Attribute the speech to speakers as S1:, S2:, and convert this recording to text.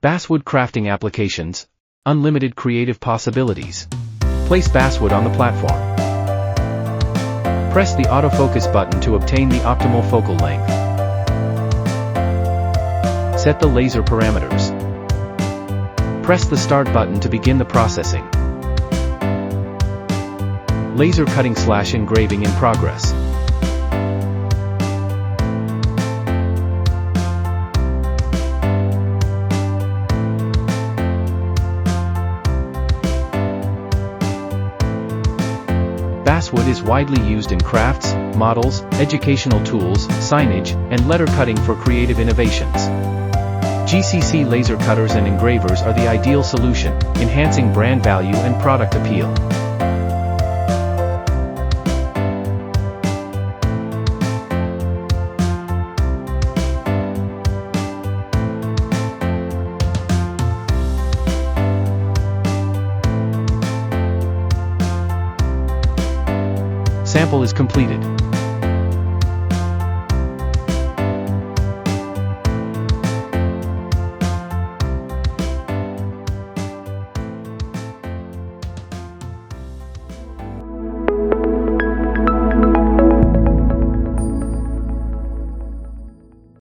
S1: Basswood crafting applications, unlimited creative possibilities. Place basswood on the platform. Press the autofocus button to obtain the optimal focal length. Set the laser parameters. Press the start button to begin the processing. Laser cutting/engraving in progress. Basswood is widely used in crafts, models, educational tools, signage, and letter cutting for creative innovations. GCC laser cutters and engravers are the ideal solution, enhancing brand value and product appeal. Sample is completed.